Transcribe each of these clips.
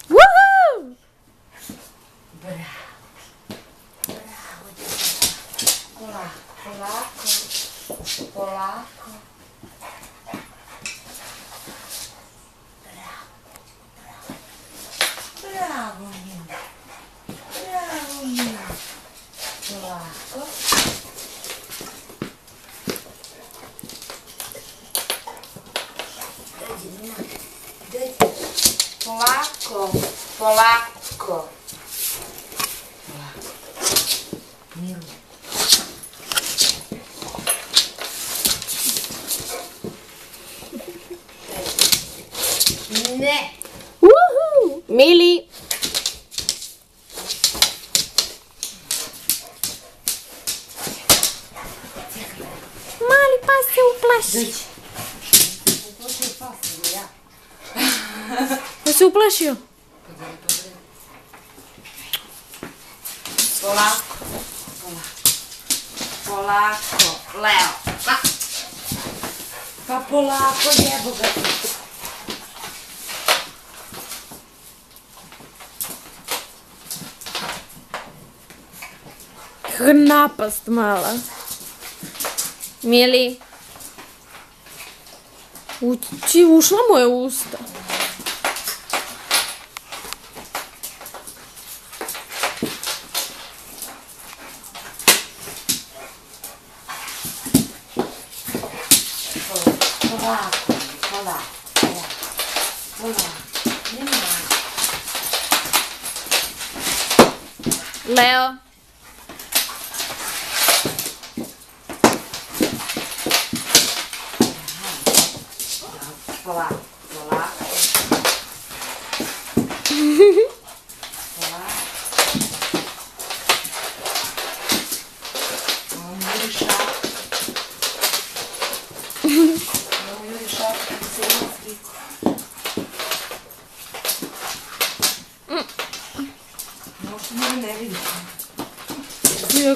Woohoo! Bravo. Bravo, djevojka. Polako. Polako. Bravo, Mila. Bravo, Mila. Polako. Dođi, Mila. Dođi. Polako. Polako. Mila. Ne. Woohoo! Mili! Mali pas se uplaši. Dođi. Uplašio pas, nego ja. Da se uplašio? Polako. Polako. Leo. Pa polako, jebo ga. Kakva napast mala. Mili. Ušla mu je u usta. Polako. Leo. Polako. Ne vidim.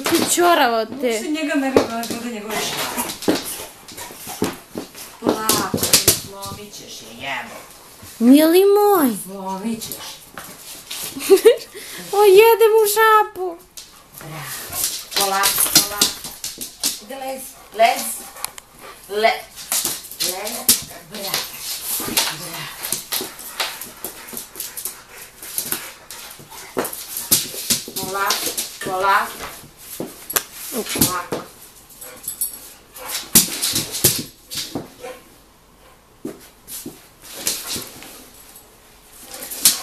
Kako čoravo te. Se njega ne gleda njegove šake. Polako, slomit ćeš je, jebo. Mili moj. Slomit ćeš. O, jedem u šapu. Bravo. Polako. Ide lezi. Bravo. Polako.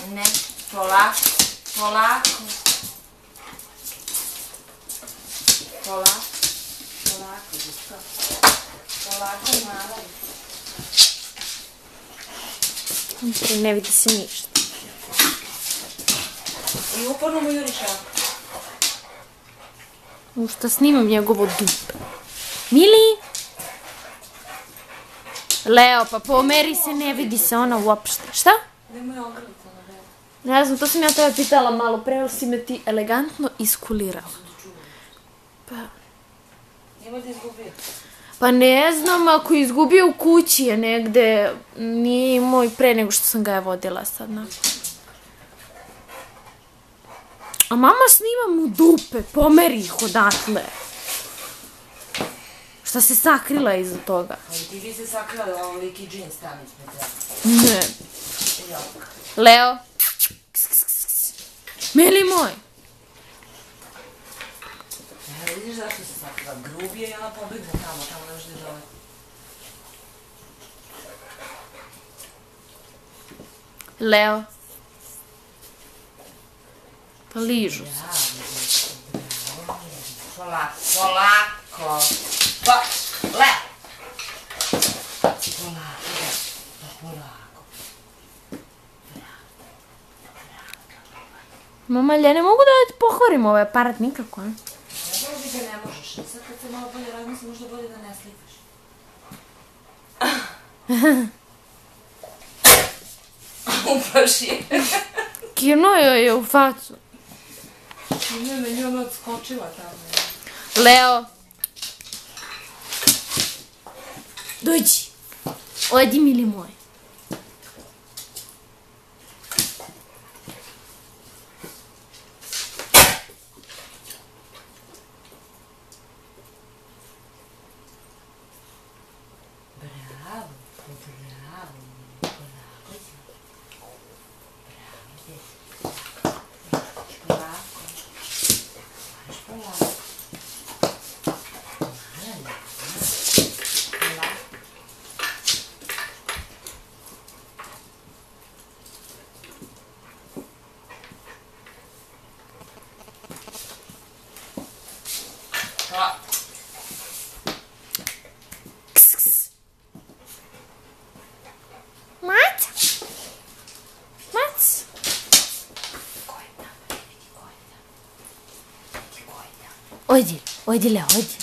Ne, polako. Polako, mala. Ne vidi se ništa. I uporno mu juriš ovako. U šta snimam njegovo dupe. Mili! Leo, pa pomeri se, ne vidi se ona uopšte. Šta? Nemoj ogrlica na vreme. Ne znam, to sam ja tebe pitala malo pre, ali si me ti elegantno iskulirala. Nemoj da izgubio. Pa ne znam, ako je izgubio u kući je negde, nije imao i pre nego što sam ga je vodila sad na. A mama snima mu dupe, pomeri ih odatle. Šta se sakrila iza toga? Ali ti bi se sakrali ovoliki džins tamo ispred tebe. Ne. Leo. Mili moj. Vidiš zašto se sakrila? Grubije i ona pobegne tamo ne može da dole. Leo. Pa ližu se. Polako. Pa, Leo. Polako. Mama, ja ne mogu da ti pohvarim ovaj aparat nikako, ne? Ne možeš da ne možeš. Sad kad se malo bolje razmisli, možda bolje da ne slikaš. Upaš je. Kirno je u facu. Ne, meni ona odskočila tamo. Leo. Dođi. Odi, mili moj. Ojdi, Leo, ojdi.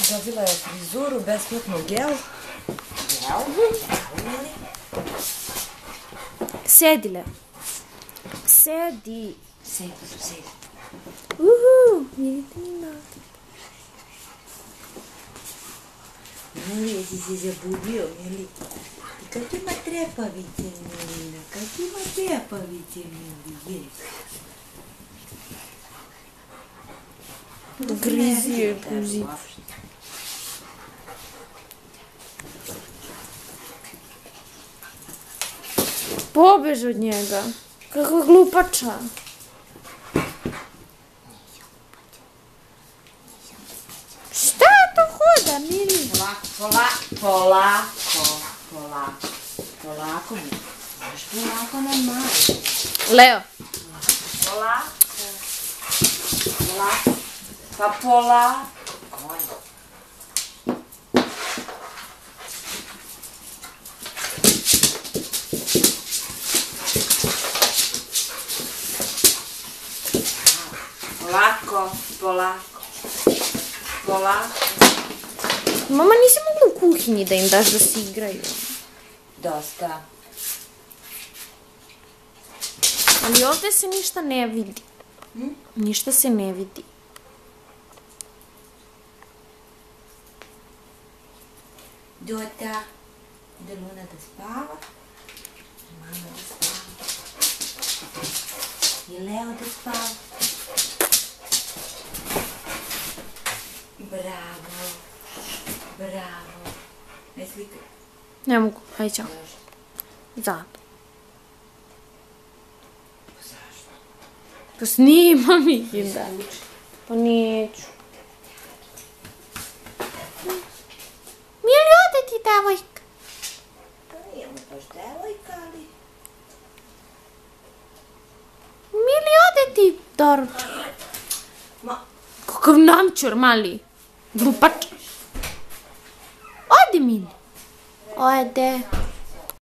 Dobila je frizuru, besplatno gel. Sedi, Leo. Sedi. Sedi. Jedina. Mili, jesi se zabubio, Mili? Kad ima trepavice, Milina? Kad ima trepavice, Mili? Grizi je guzi. Pobež od njega. Kakva glupača. Šta to hoda, Mili? Polako, Mili. Znaš, polako normalno. Leo. Polako. Pa polako. Polako. Mama, nisi mogla u kuhinji da im daš da se igraju. Dosta. Ali ovde se ništa ne vidi. Ništa se ne vidi. Dota, ide Luna da spava. Mama da spava. I Leo da spava. Bravo. Ne slikaj. Ne mogu, hajde ćao. Zato. Zašto? Pa snimam ih i da. Pa neću. Mili, ode ti, devojka. Pa nije mu baš devojka, ali... Mili, ode ti, Dorče. Ma... Kakav namćur, mali. Glupač. Ode, Mili. Ode.